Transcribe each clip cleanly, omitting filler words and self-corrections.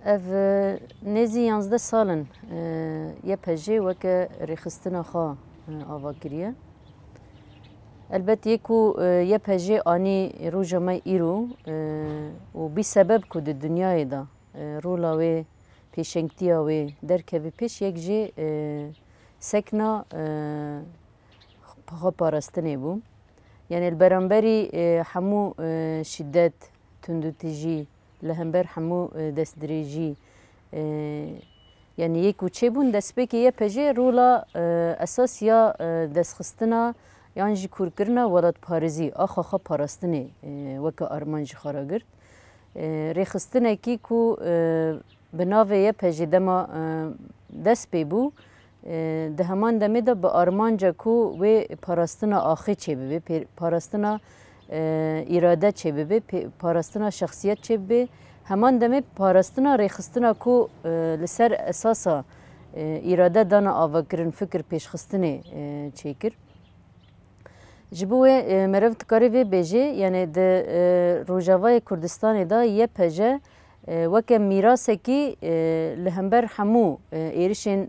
ev nêzî 11 salin ye pejê weke rêxistina xwe ava kiriye. Elbet yê ku ye pejê anî roja me îro û bî sebeb ku di dunyayê da rola wê pêşengtiya wê derkeve pêş yek jê sekna xwe parastinê bû. Yani li beramberî hemû şiddet, tundutîjî, li hember hemû destdirêjî yani yê ku çêbûn destpêkê ye pejê rola esas ya destxistina yan jî kûrkirina welatparêzî a xwe parastinê weke arman jî xwe ra girt. Rêxistinekî ku bi navê ye pejê dema dest pê bû di heman demê de bi armanca ku wê parastina axê çêbibe, parastina îrade çêbibe, parastina şexsiyet çêbibe, heman demê parastina rêxistina ku li ser esasa îrade dana avakirin fikir pêşxistinê çêkir. Ji bo wê meriv dikare vê bêje yani di Rojavayê Kurdistanê da ye peje weke mîrasekî li hember hemû êrişên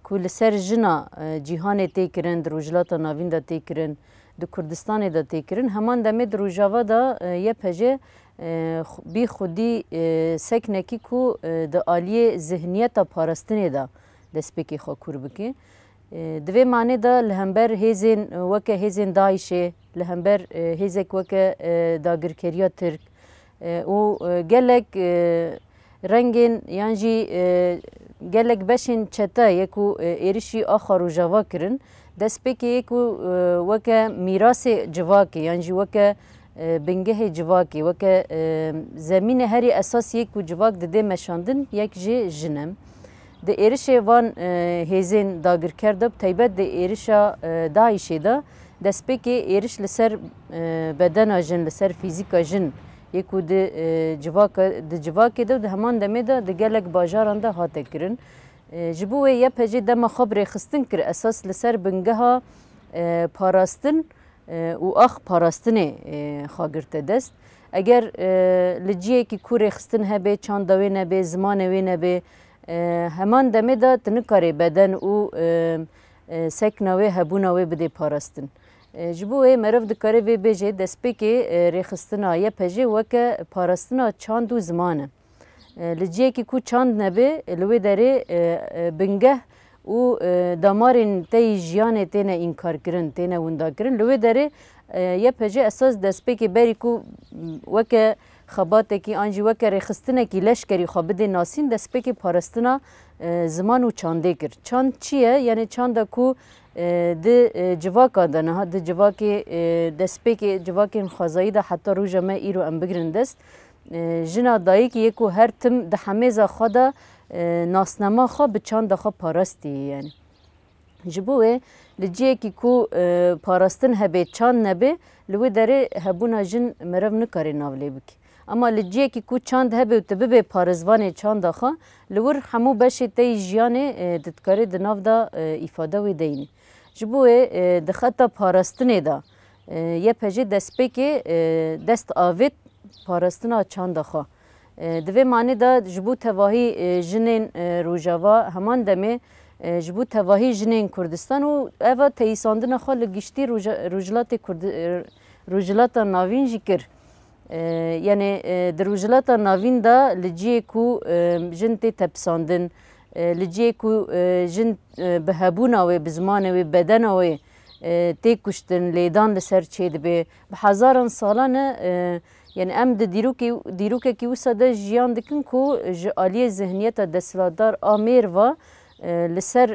ku li ser jina cîhanê tê kirin, di rojhilata navîn da tê kirin, di Kurdistanê da tê kirin, heman demê di Rojava da ye peje bî xwedî seknekî ku di aliyê zihniyeta parastinê da destpêkê xwe kûr bike. Di vê manê da li hember hêzên weke hêzên Daişê, li hember hêzek weke dagirkeriya Tirk û gelek rengên yan jî gelek beşên çete yê ku êrişî axa Rojava kirin, destpêkê yê ku weke mîrasê civakê yan jî weke bingehê civakê, weke zemînê herî esas yê ku civak dide meşandin yek jê jin e. Di êrişê van hêzên dagirker de taybet di êrişa Daişê de destpêkê êriş li ser bedena jin, li ser fîzîka jin yê ku di civakê de di heman demê de di gelek bajaran de hate kirin. Ji bo wê ye pejê dema xwe bi rêxistin kir esas li ser bingeha parastin û ax parastinê xwe girte dest. Eger li ciyekî ku rêxistin hebe, çanda wê nebe, zimanê wê nebe, heman demê de tu nikarî beden û sekna wê hebûna wê bidê parastin. Ji bo wê meriv dikare vê bêje destpêkê rêxistina ye pejê weke parastina çand û ziman e. Li ciyekî ku çand nebe li wê derê bingeh û damarên te yî jiyanê têne înkarkirin, têne windakirin. Li wê derê ye pejê esas destpêkê berî ku weke xebatekî an jî weke rêxistinekî leşkerî xwe bidê nasîn destpêkê parastina ziman û çandê kir. Çand çi ye? Yani çanda ku di civaka de niha di civakê destpêkê civakên xwezayî de heta roja me îro em bigirin dest. Jina dayîkê yê ku her tim di hemêza xwe de nasnema xwe bi çanda xwe parastî yani. Ji bo wê li ciyekî ku parastin hebe çand nebe li wê derê hebûna jin meriv nikarê nav lê bike. Ama li ciyekî ku çand hebe û tu bibe parêzvanê çanda xwe li wir hemû beşê te yî jiyanê dikarê di nav da îfade wê deyînî. Ji bo wê di xeta parastinê da ye pejê destpêkê dest avêt parastina çanda xwe. Di vê manê da ji bo tevahî jinên Rojava heman demê ji bo tevahî jinên Kurdistan û eva teyîsandina xwe li giştî rojhilata navîn jî kir. Yani di rojhilata navîn da li ciyê ku jin tê tepsandin, li ciyê ku jin bi hebûna wê, bi zimanê wê, bedena wê tê kuştin, lêdan li ser çê dibe. Bi hezaran salan e yani em di dîrokekî wisa de jiyan dikin ku ji aliyê zihniyeta desthilatdar a mêrva li ser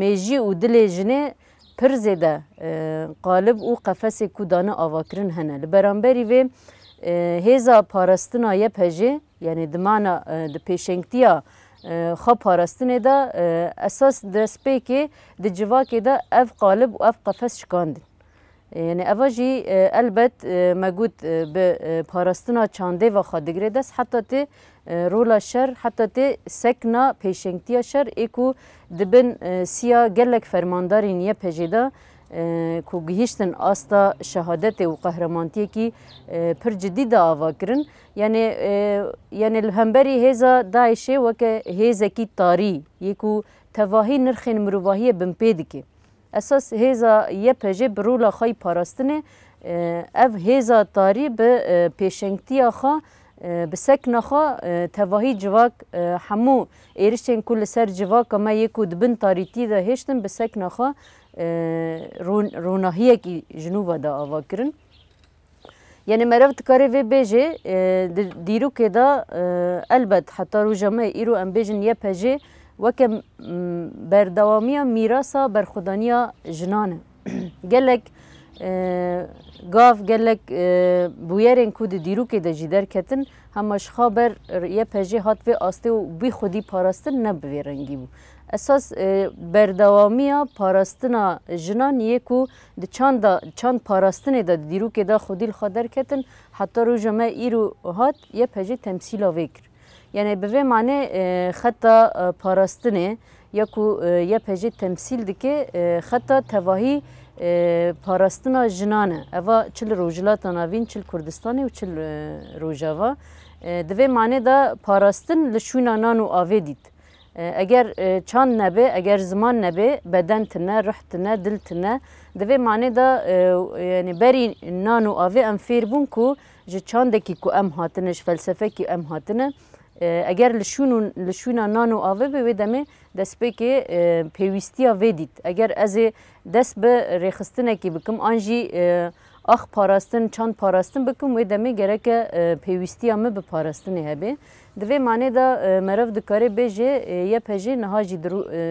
mêjî û dilê jinê pir zêde qalib û qefesê ku dane avakirin hene. Li beramberî vê hêza parastina ye pejê yani di mana di pêşengtiya xwe parastinê de esas destpêkê di civakê de ev qalib û ev qefes şikandin. Yani eva jî elbet me got bi parastina çandê ve xwe digire dest heta tê rola şer heta tê sekna pêşengtiya şer ê ku dibin siya gelek fermandarên ye pejê de کو گهیشتن آستا شهادت و قهرمانتی کی پر جدید آوا کرن یعنی الهمبری هزا داعشه وکه هزا کی تاری یکو تواهی نرخین مروواهی بمپید کی اساس هزا یه پجه برولا خای پاراستنه اف هزا تاری به پیشنگتی آخا بسک نخوا تواهی جواک همو ایرشتین کل سر جواک اما یکو دبن تاریتی ده هشتن بسک نخوا روناهیه کی جنوبا دا آوا کرن یعنی مرو تکاری وی بیجه دیرو که دا البت حتی رو جمعه ایرو ام بیجن یه پجه وکم بردوامیا میراسا برخودانیا جنانه گلک گاف گلک بویرین کود دیرو که دا جیدر کتن همش خابر یه پجه هات وی آسته و بی خودی پاراستن نبوی رنگی بو اساس بردوامیا پاراستنا جنان یکو د چند پاراستنه دا دیرو که دا خودی خادر کتن حتی رو جمعه ایرو هات یه پجه تمثیل وکر یعنی به معنی خطا پاراستنه یکو یه پجه تمثیل دکه خطا تواهی پاراستنا جنانه اوا چل روجلات ناوین چل کردستانی و چل روجاوا دوی معنی دا پاراستن لشونا نانو آوه دید اگر چند نبه اگر زمان نبه بدن تنه روح تنه دل تنه دوی معنی دا یعنی بری نانو آوه ام فیر بون کو جه چاندکی کو ام هاتنش فلسفه کی ام هاتنه اگر لشونا نانو آوه به دمه دست به که پیوستی آوه دید اگر از دست به ریخستنه کی بکم آنجی آخ پاراستن چند پاراستن بکم و دمه گره که پیوستی آمه به پاراستنه هبه دوی معنی دا مرف دکاره بیجه یه پجه نهاجی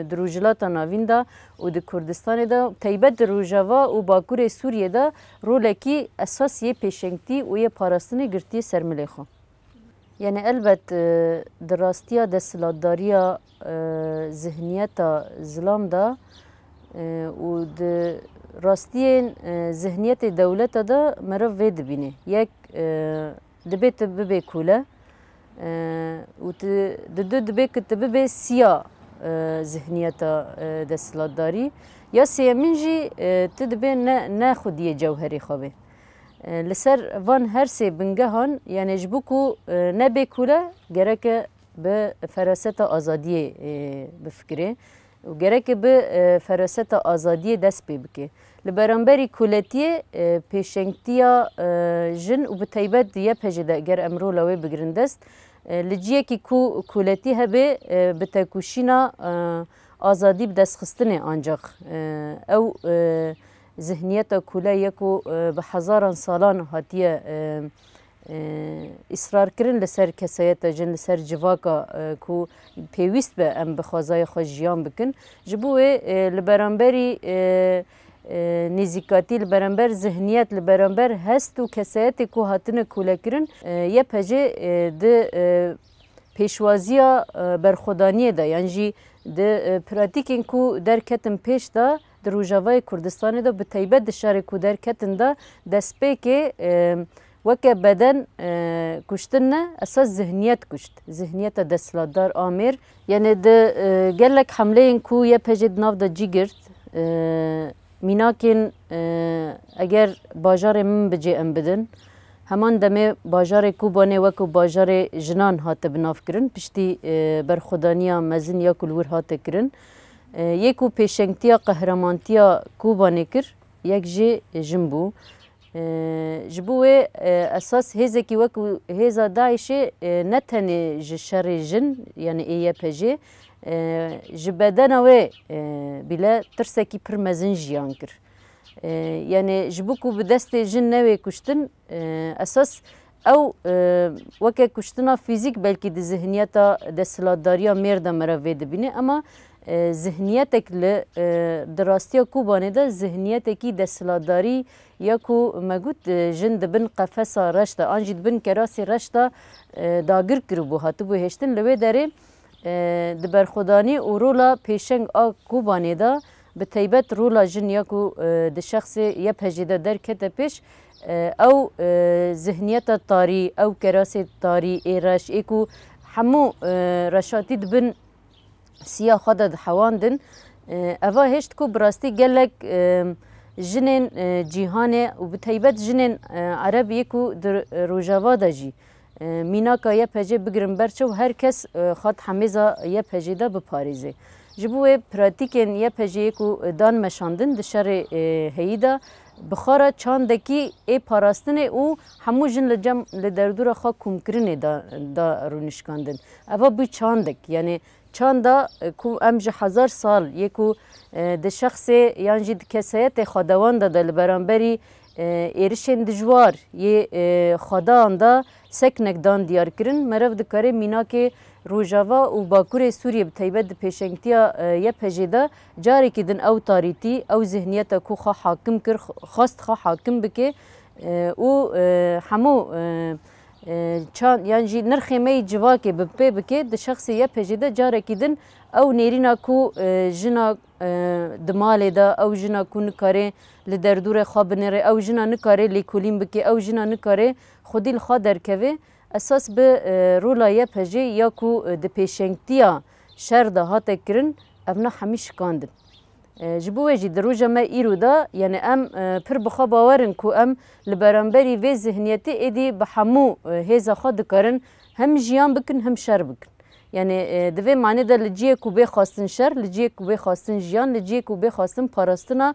دروجلاتا ناوین دا و د کردستان دا تیبت دروجاوا و باکور سوریه دا رولکی اساس یه پیشنگتی و یه پاراستنه گرتی سرمله خو یعنی البت دراستیا دستلاتداریا ذهنیتا ظلام دا و د راستین ذهنیت دولت دا مرف وید بینه یک دبیت ببی کوله و دبی کت ببی سیا ذهنیتا دستلاتداری یا سیمین جی تدبی نه خودی جوهری خوابه لسر وان هر سه بنگهان یعنی جبوکو نبی کوله گره که به فراست آزادی بفکره و گره که به فراست آزادی دست بی بکه لبرانبری کولتی پیشنگتیا جن و به تیبت دیه پجده گر امرو لوی بگرندست لجیه که کولتی هبه به تکوشینا آزادی بدست خستنه آنجاق او ذهنیت کوله یکو به هزاران سالان هاتیه اصرار کرن لسر کسایت جن لسر جواکا کو پیوست به ام بخوازای خوش جیان بکن جبوه لبرانبری نزیکاتی لبرانبر ذهنیت لبرانبر هست و کسایت کو هاتن کوله کرن یه پجه ده پیشوازیا برخودانیه ده یعنی جی ده پراتیکین کو در کتن پیش ده در روجاوای کردستان ده به تیبت دشار کو در کتن ده دسپی که وکه بدن کشتن نه اساس ذهنیت کشت ذهنیت دستلاتدار آمیر یعنی ده گلک حمله این کو یه پجد ناو ده جی گرد میناکن اگر باجار من بجه ام بدن همان دمه باجار کوبانه وکو باجار جنان هات بناف کرن پشتی برخودانیا مزن یا کلور هات کرن یکو پیشنگتیا قهرمانتیا کوبانه کر یک جه جنبو جبوه اساس هزه کی وکو هزا داعشه نتنه جشر جن یعنی ایه پجه جبدنا و بلا ترسکی پر مزن جیان کر یعنی جبوکو به دست جن نوی کشتن اساس او وکه کشتنا فیزیک بلکه د ذهنیتا دستلاتداریا مرده مروی دبینه اما ذهنیتک لدراستیا کوبانه ده ذهنیتکی دستلاتداری یا کو مگوت جن دبن قفصا رشته آنجی دبن کراسی رشته داگر کرو بو هاتو بو هشتن لوی داره دبرخودانی و رولا پیشنگ کوبانه ده به تیبت رولا جن یا کو د شخص یا پجیده در کته پیش او ذهنیت تاری او کراسی تاری ایرش ایکو همو رشاتی دبن سیاه خدا حواندن اوا هشت کو براستی گلک جنین جیهانه و به تایبەت جنین عرب یکو در روژاوا دا جی میناکا یه پجه بگرن برچه و هر کس خواد حمیزا یه پجه دا بپاریزه جبوه پراتیکن یه پجه یکو دان مشاندن دشار هیدا بخارا چاندکی ای پاراستنه او همو جن لجم لدردور خواه کمکرنه دا رونشکاندن اوا بو چاندک یعنی چاندا کو امج 1000 سال یکو د شخص یعنی د کسایت خداوند د لبرانبری ایرشن دجوار یه خداوند دا سکنک دان دیار کرن مرو د کاره مینا که روجاوا و باکور سوریه به تایبەت پیشنگتیا یه پجیده جاری کدن او تاریتی او ذهنیت کو خواه حاکم کر خواست خواه حاکم بکه او همو چان یعنی نرخی می جواکی بپی بکه د شخص یه پجیده جاری کدن او نیرینا کو جنا دماله دا او جنا کو نکاره لدردور خواب نره او جنا نکاره لیکولیم بکه او جنا نکاره خودی الخوا درکوه اساس به رولای پجی یا کو د پیشنگتیا شر ده هات کرن ابنا همیش کاندن جبوه جی دروجه ما ایرو دا یعنی ام پر بخوا باورن کو ام لبرانبری و ذهنیتی ایدی به همو هیزا خود کرن هم جیان بکن هم شر بکن یعنی دوی معنی دا لجیه کو بی خواستن شر لجیه کو بی خواستن جیان لجیه کو بی خواستن پاراستنا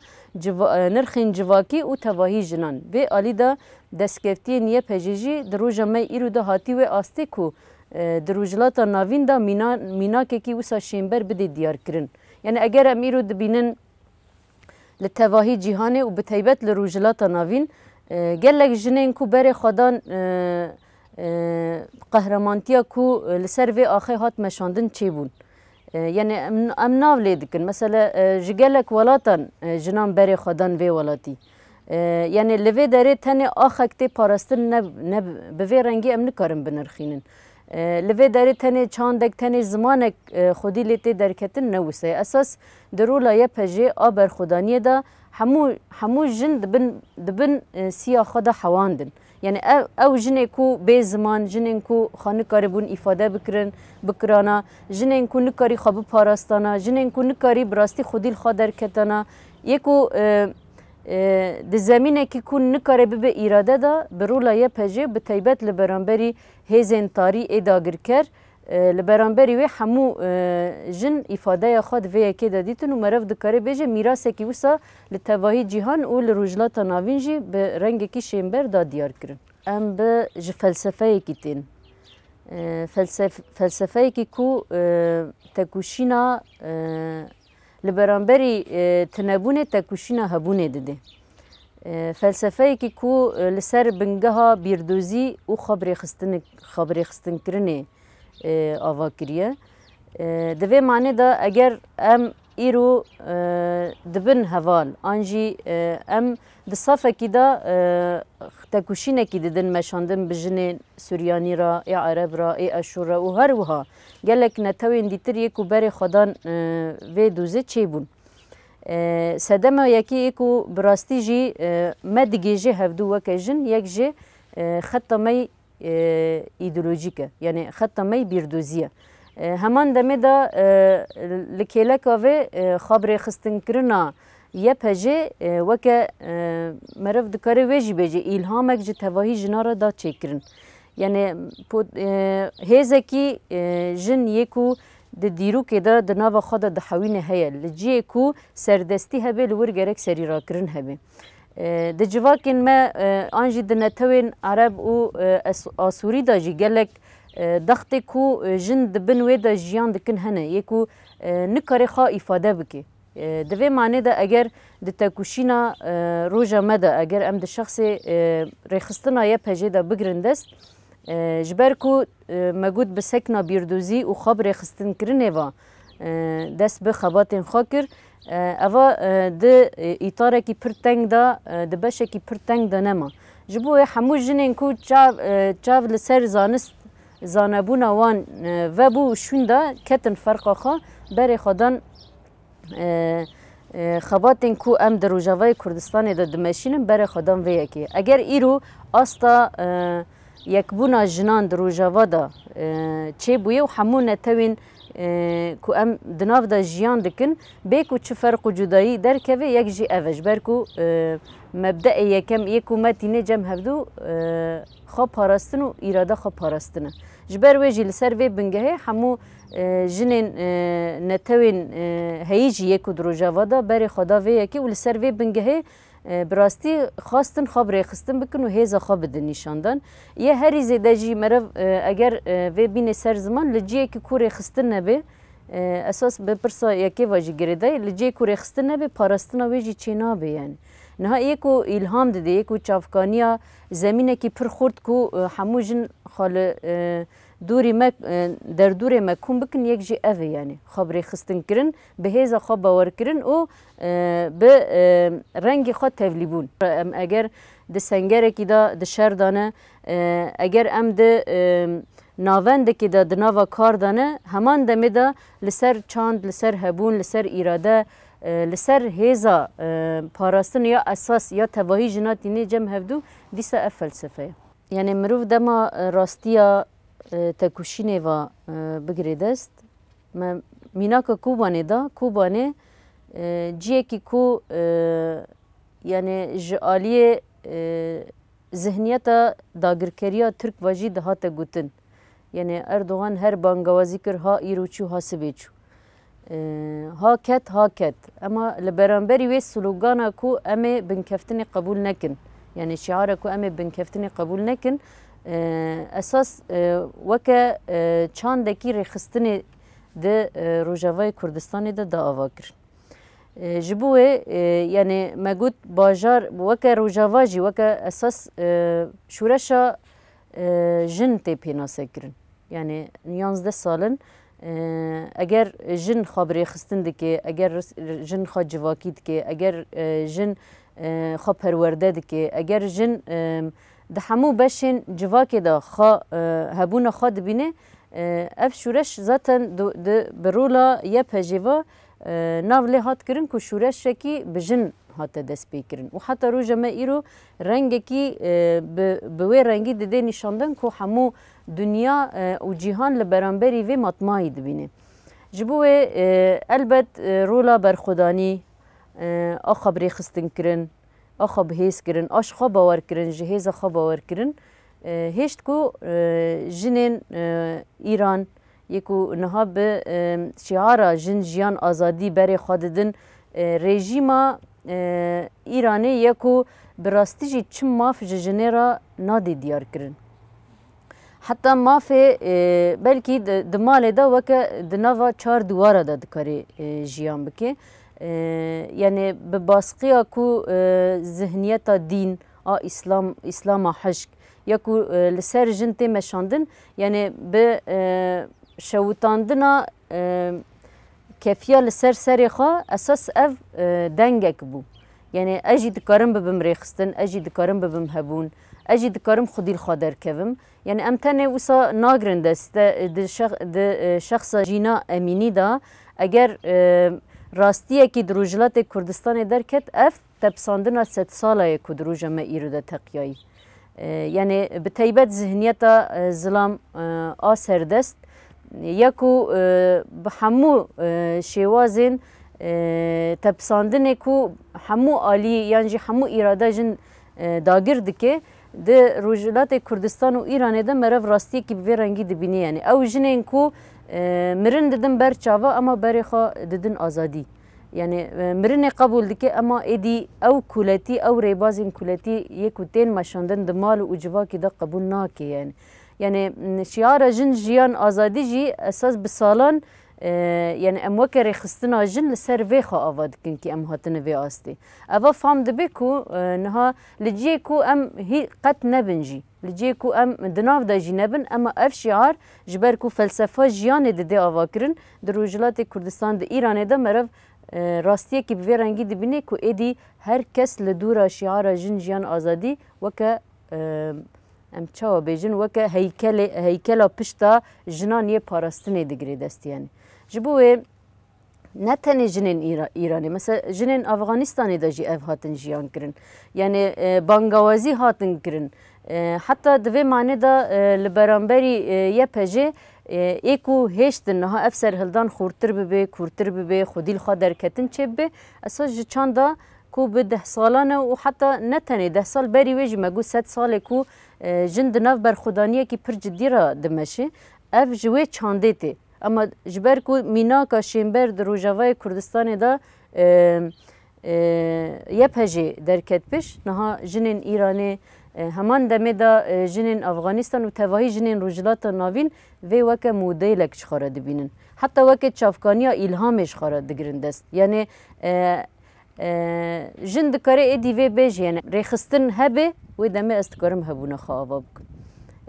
نرخین جواکی و تواهی جنان و آلی دا دستگفتی نیه پجیجی دروجه ما ایرو دا هاتی و آستی کو دروجلاتا ناوین دا مینا که کی وسا شیمبر بده دیار کرن یعنی اگر ام ایرو دبینن لتواهی جیهانه و بتایبت لروجلاتا ناوین گلک جنین کو بر خدان قهرمانتیا کو لسر و آخه هات مشاندن چی بون یعنی ام ناو لیدکن مثلا جگلک ولاتن جنان بر خدان و ولاتی یعنی لوی داره تنه آخکتی پاراستن نب به رنگی ام نکارم بنرخینن لوی داره تنه چاندک تنه زمانک خودی لیتی درکتن نوسه اساس درولا یه پجه آبر خدانیه دا همو جن دبن سیا خدا حواندن یعنی او جنه کو به زمان جنه کو خانه کاری بون ifade بکرانا جنه کو نکاری خواب پاراستانا جنه کو نکاری براستی خودی الخوا درکتانا یکو د زمینه که کن نکاره به ایراده دا برولا یه پجه به تایبت لبرانبری هیزن تاری ایداگر کر لبرانبری وی همو جن ifade خود وی اکی دادیتون و مرف دکاره بیجه میراسه که وسا لتواهی جیهان و لروجلات ناوین جی به رنگ کی شیمبر دا دیار کرن ام به جه فلسفه کی تین فلسفه کی کو تکوشینا لبرانبری تنبونه تکوشینا هبونه دده فلسفه کی کو لسر بنگها بیردوزی و خبری خستن کرنه آوا کریه دوی معنی دا اگر ام ایرو دبن هوال آنجی ام دصافه کی دا تکوشینه کی ددن مشاندن بجنه سوریانی را ای عرب را ای اشور را و هر وها گلک نتوین دیتر یکو بر خدان و دوزه چی بون سدما یکی یکو براستی جی مدگی جی هفدو وکه جن یک جی خطمی ایدولوژیکه یعنی خطمی بیردوزیه همان دمه دا لکیلک و خبر خستن کرنا یه پجه وکه مرف دکاره ویجی بیجه ایلهامک جی تواهی جنارا دا چکرن یعنی هیزه کی جن یکو د دیرو که دا د ناو خود د حوینه هیه لجیه کو سردستی هبه لور گرک سری را کرن هبه د جواکن ما آنجی د نتوین عرب و آسوری دا جی گلک دخت کو جن د بنوی دا جیان دکن هنه یکو نکاره خواه ifade بکی دوی معنی دا اگر د تکوشینا روژا مده اگر ام د شخص ریخستنا یه پجه دا بگرن دست جبر کو مگود به سکنا بیردوزی و خواب ریخستن کرنه و دست به خواباتین خواه کر اوا د ایتاره کی پر تنگ دا د بشه کی پر تنگ دا نما جبو همو جنین کو چاو لسر زانست زانبون وان و بو شون دا کتن فرقا خواه بر خودان خباتین کو ام در روجاوای کردستان دا دمشینم بر خودان ویکی اگر ایرو آستا یکبونا جنان در روژاوا دا چه بویه و همو نتوین کو ام دناف دا جیان دکن بیکو چه فرق و جدایی در که یک جی اوش برکو مبدأ یکم یکو متینه جم هفدو خواب پاراستن و ایراده خواب پاراستنه جبر ویجی لسر وی بنگهه همو جنین نتوین هیجی یکو در روژاوا دا بری خدا وی یکی و لسر وی بنگهه براستی خواستن خواب ریخستن بکن و هیزا خواب بدن نشاندن یه هری زیده جی مرف اگر وی بین سر زمان لجیه که کو ریخستن نبه اساس به پرسا یکی واجی گریده لجیه کو ریخستن نبه پاراستنا ویجی چی نابه یعنی نها یکو الهام داده یکو چافکانیا زمینه که پر خورد کو همو جن خال دوری مک در دوری مکون بکن یک جی اوه یعنی خواب ریخستن کرن به هیزا خواب باور کرن و به رنگ خواد تولیبون اگر ده سنگره که ده شر دانه اگر ام ده ناونده که ده ناوا کار دانه همان دمه ده لسر چاند لسر هبون لسر ایراده لسر هیزا پاراستن یا اساس یا تواهی جناتی نه جم هفدو دیسا اف فلسفه یعنی مروف دما راستیا تکوشینه و بگرید است میناکا کوبانه دا کوبانه جیه کی کو یعنی جالیه ذهنیتا داگرکریا ترک واجی دهات گوتن یعنی اردوغان هر بانگوازی کر ها ایروچو ها سبیچو ها کت اما لبرانبری وی سلوگانا کو امه بنکفتنی قبول نکن یعنی شعاره کو امه بنکفتنی قبول نکن اساس وکه چاندکی رخستنی ده روجاوای کردستان ده دعوا کرد جبوه یعنی مگود باجار وکه روجاواجی وکه اساس شورشا جن تی پیناسه کرن یعنی 11 سالن اگر جن خبری خستن دکه اگر جن خا جواکی دکه اگر جن خا پرورده دکه اگر جن ده همو بشین جواکی دا خا هبون خا دبینه اف شورش زاتن ده برولا یه پجیوا ناوله هات کرن که شورش شکی بجن هات دست بی کرن و حتی رو جمع ایرو رنگ کی بوی رنگی ده نشاندن که همو دنیا و جهان لبرانبری و مطمعی دبینه جبوه البت رولا برخودانی آخبری خستن کرن آخب هیس کرن آش خواب باور کرن جهیز خواب باور کرن هشت کو جنین ایران یکو نها به شعار جن جیان آزادی بری خاددن رژیما ایرانی یکو براستی جی چم ماف جنرا نادی دیار کرن حتی مافه بلکی دمال دا وکه دنوا 4 دواره دا دکاری جیان بکه یعنی به باسقیا کو ذهنیت دین اسلام حشک یا کو لسر جنت مشاندن یعنی به شوتاندنا کفیا لسر سری خوا اساس اف دنگک بو یعنی اجی دکارم ببم ریخستن اجی دکارم ببم هبون اجی دکارم خودی الخادر کوم یعنی امتنه وسا ناگرن دست ده شخص جینا امینی دا اگر راستیه که دروجلات کردستان درکت اف تبساندنا 100 ساله که دروجه ما ایرو ده تقیایی یعنی به طیبت ذهنیت ظلام آسر دست یکو به همو شوازین تبساندنه که همو آلی یعنی همو ایراده جن داگر دکه ده روجلات کردستان و ایران ده مرف راستی که به رنگی دبینی یعنی او جنین که مرن ددن بر چاوا اما بری خوا ددن آزادی یعنی مرن قبول دکه اما ایدی او کولتی او ریبازین کولتی یکو تین مشاندن دمال و اجوا که ده قبول ناکه یعنی شعار جن جیان آزادی جی اساس بسالان یعنی ام وکر خستنا جن لسر وی خوا آواد کن که ام هاتن وی آستی اوا فهم دبی کو نها لجی کو ام هی قط نبنجی لجی کو ام دناف دا جی نبن اما اف شعار جبر کو فلسفه جیان ده آوا کرن در روجلات کردستان ده ایران ده مرف راستیه که به رنگی دبینه کو ایدی هر کس لدورا شعار جن جیان آزادی وکه ام چاو بیجن وکه هیکل پشتا جنان یه پاراستنه دگری دست یعنی جبوه نه تنی جنین ایرانی مثلا جنین افغانستانی دا جی اف هاتن جیان کرن یعنی بانگوازی هاتن کرن حتی دوی معنی دا لبرانبری یه پجه ایکو هشتن نها افسر هلدان خورتر ببه کورتر ببه خودیل خواه درکتن چه ببه اساس جچان دا کو به 10 سالانه و حتی نتنه 10 سال بری ویج مگو 100 ساله کو جند ناف برخودانیه کی پر جدی را دمشه اف جوی چانده ته اما جبر کو مینا کا شیمبر در روجاوای کردستان دا یه پجه درکت پیش نها جنین ایرانی همان دمه دا جنین افغانستان و تواهی جنین روجلات ناوین و وکه مدلک شخاره دبینن حتی وکه چافکانیا الهامش خاره دگرند است یعنی جن دکاره ایدی و بیج یعنی ریخستن هبه و دمه استکارم هبونه خواه بکن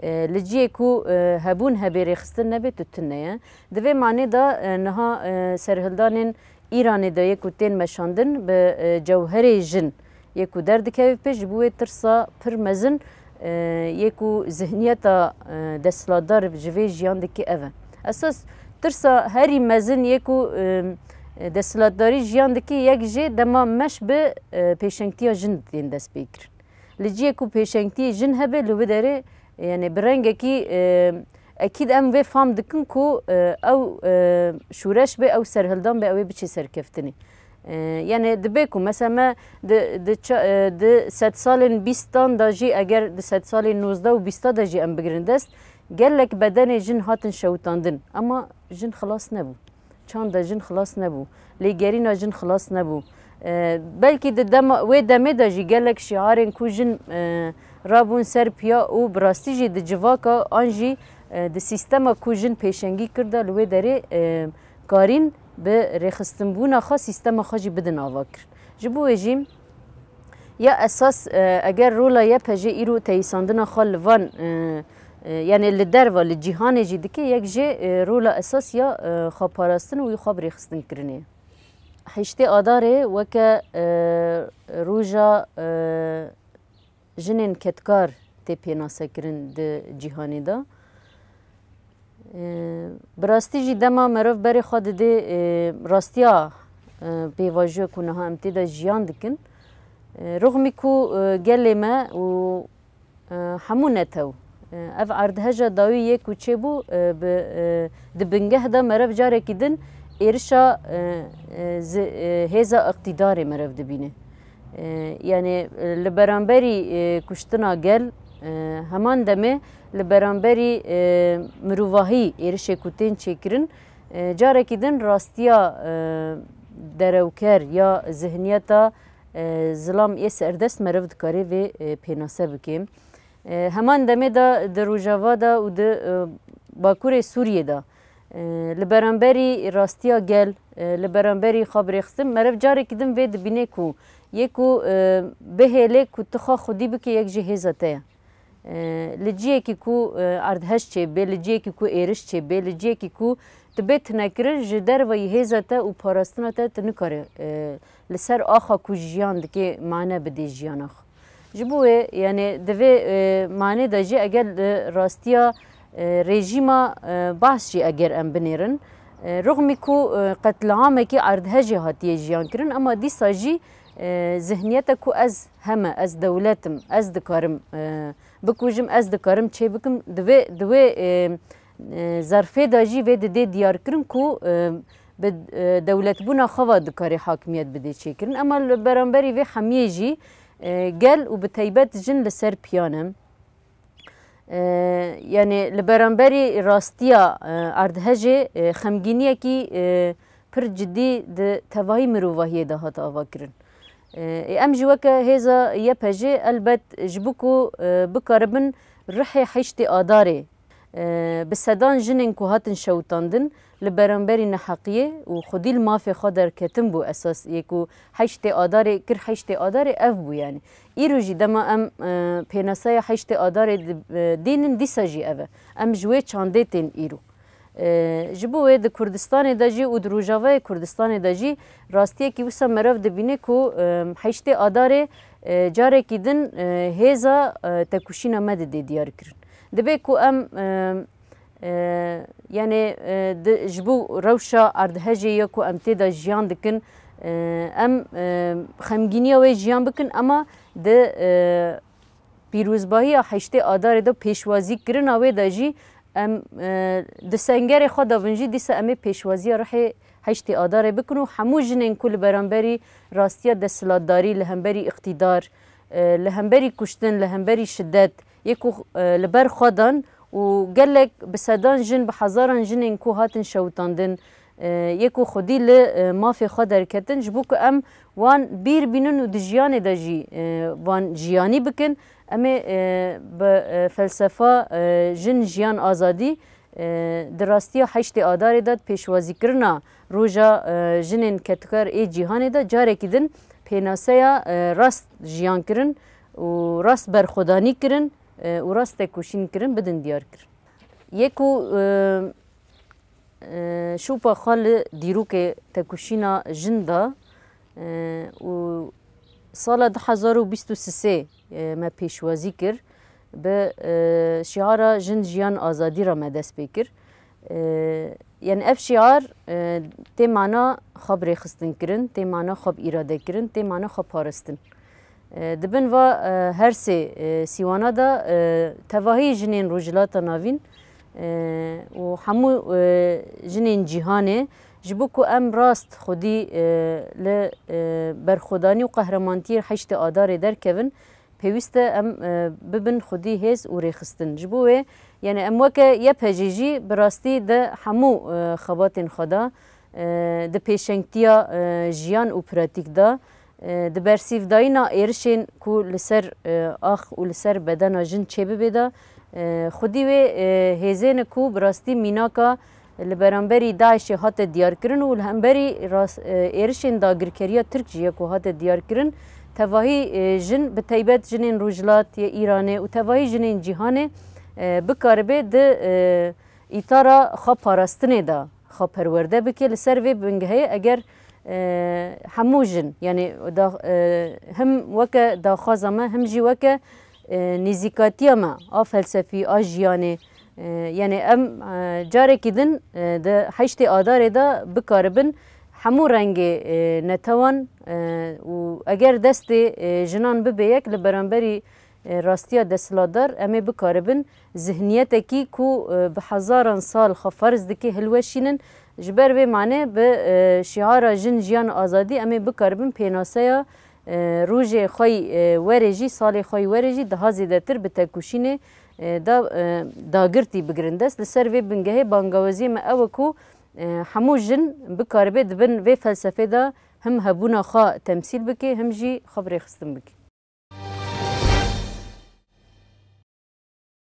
لجیه کو هبون هبه ریخستن نبه تتنه دوی معنی دا نها سرهلدانین ایرانی دا یکو تین مشاندن به جوهر جن یکو درد که پیش بوی ترسا پر مزن یکو ذهنیتا دستلادار جوی جیان دکی اوه اساس ترسا هری مزن یکو دستلاداری جیان دکی یک جه دما مش به پیشنگتیا جن دین دست بکرن لجی یکو پیشنگتی جن هبه لو داره یعنی برنگه کی اكيد ام في فام دكن كو او شورش به او سرهلدان به او بچي سركفتني يعني دبيكو مثلا ما د 100 سالين 20 داجي اگر د 100 سالين 19 و 20 داجي ام بگرندست قال لك بدن جن هاتن شوتاندن اما جن خلاص نبو چان دا جن خلاص نبو ليگرينا جن خلاص نبو بلكي د دم و دمه داجي قال لك شعارن كو جن رابون سر پیا او براستی جی د جواکا انجی د سیستم کوژن پیشنگی کرده لوی داره کارین به رخصتن بونا خا سیستم خاجی بدن آوا کرد جبو اجیم یا اساس اگر رولا یا پجه ایرو تایساندن خال وان یعنی لدر و لجیهان جی دکی یک جه رولا اساس یا خواب پاراستن و خواب رخصتن کرنه حشتی آداره وکه روژا جنین کتکار تی پیناسه کرن ده جیهانی دا براستی جی دما مروف بری خود ده راستیا پیواجه کنه ها امتی دا جیان دکن رغمی کو گلی ما و همونه تو اف عردهجا داوی یک و چه بو ده بنگه دا مروف جاره کدن ایرشا هیزا اقتدار مروف دبینه يعني لبرانبري كشتنا قال همان دمه لبرانبري مروواهي إيرشي كوتين شكرن جارة كدن راستيا دروكر يا ذهنيتا ظلام يس اردست مرفد كاري في بيناسه بكيم همان دمه دا دروجاوا دا و دا باكور سوريا دا لبرانبري راستيا قال لبرانبري خبري خصم مرف جارة كدن في دبينه كو یکو بهله کو تخا خودی بکی یک جهازته لجیه کی کو اردهش چه به لجیه کی کو ایرش چه به لجیه کی کو تبت نکرن جدر و یهزته او پاراستنه تنکاره لسر آخا کو جیان دکی معنی بده جیانخ جبوه یعنی دوی معنی دجی اگر راستیا رژیما بحثی اگر ام بنیرن رغمی کو قتل عامه کی اردهجی هاتیه جیان کرن اما دی ساجی ذهنیت کو از همه از دولتم از دکارم بکوجم از دکارم چه بکم دوی ظرفه داجی و ده دیار کرن کو به دولت بونا خوا دکاری حاکمیت بده چه کرن اما برانبری و حمیه جی گل و به تیبت جن لسر پیانم یعنی لبرانبری راستیا اردهجه خمگینیه کی پر جدی ده تواهی مروواهی ده هات آوا کرن ام جوکه هزا یه پجه البت جبوکو بکاربن رحی حشتی آداره بسدان جنین که هاتن شوتاندن لبرانبری نحقیه و خودی المافی خادر کتن بو اساس یکو حشتی آداره کر حشتی آداره اف بو یعنی ایرو جی دما ام پیناسای حشتی آداره دینن دیسا جی اوه ام جوه چانده تین ایرو جبوه د کردستان داجی و دروجاوه کردستان داجی راستیه کی وسا مرف دبینه کو حشت آداره جاره کیدن هیزا تکوشینا مد دیار کرن دبی کو ام یعنی جبو روشا اردهجی یا کو ام تیدا جیان دکن ام خمگینی و جیان بکن اما د پیروزباهی هشت آدار دا پیشوازی کرن آوه دا جی ام ده سنگر خود داونجی دیسا امه پیشوازی رح هشت آدار بکنو همو جنین کل برانبری راستیا دستلاتداری لهمبری اقتدار لهمبری کشتن لهمبری شدت یکو لبر خودان و گلک بسدان جن بحزاران جنین کو هاتن شوتاندن یکو خودی لمافی خود درکتن جبو که ام وان بیر بینن و دجیان دا جی وان جیانی بکن اما بفلسفه جن جیان آزادی دراستی هشت آدار داد پیشوازی کرنا روژا جنین کتکار ای جیهان دا جاره کدن پیناسه راست جیان کرن و راست برخودانی کرن و راست تکوشین کرن بدن دیار کرن یکو شوپا خال دیرو که تکوشینا جندا و سال 2023 ما پیشوازی کرد به شعار جن جیان آزادی را مدست بکر یعنی اف شعار تی معنا خواب ریخستن کرن تی معنا خواب ایراده کرن تی معنا خواب پارستن دبن و هر سیوانا دا تواهی جنین روجلات ناوین و همو جنین جیهانه جبو که ام راست خودی برخودانی و قهرمانتی هشت آدار در کون پیوسته ام ببن خودی هز و ریخستن جبوه یعنی ام وکه یه پجیجی براستی ده همو خباتن خدا ده پیشنگتیا جیان و پراتیک دا ده برسیف داینا ایرشین کو لسر آخ و لسر بدن جن چه ببیده خودی و هزین کو براستی میناکا لبرانبری داعش هات دیار کرن و لهمبری ایرشین داگرکریا ترک جیه کو هات دیار کرن تواهی جن به تایبت جنین روجلات یا ایرانه و تواهی جنین جیهانه بکاربه ده ایتارا خواب پاراستنه دا خواب پرورده بکه لسر وی بنگهه اگر همو جن یعنی هم وکه دا خوازمه هم جی وکه نزیکاتی ما فلسفی جیانه یعنی ام جاره کدن ده هشت آدار دا بکاربن همو رنگ نتوان و اگر دست جنان ببیک لبرانبری راستیا دستلادار امی بکاربن ذهنیت کی کو به هزاران سال خفرز دکی هلوشینن جبر و معنی به شعار جن جیان آزادی امی بکاربن پیناسه روز خوی ورجی سال خوی ورجی ده زیادتر به تکوشین داگرتی بگرندست لسر و بنگه بانگوازی ما او کو همو جن بکاربه دبن و فلسفه دا هم هبونا خا تمثیل بکی هم جی خبر خستم بکی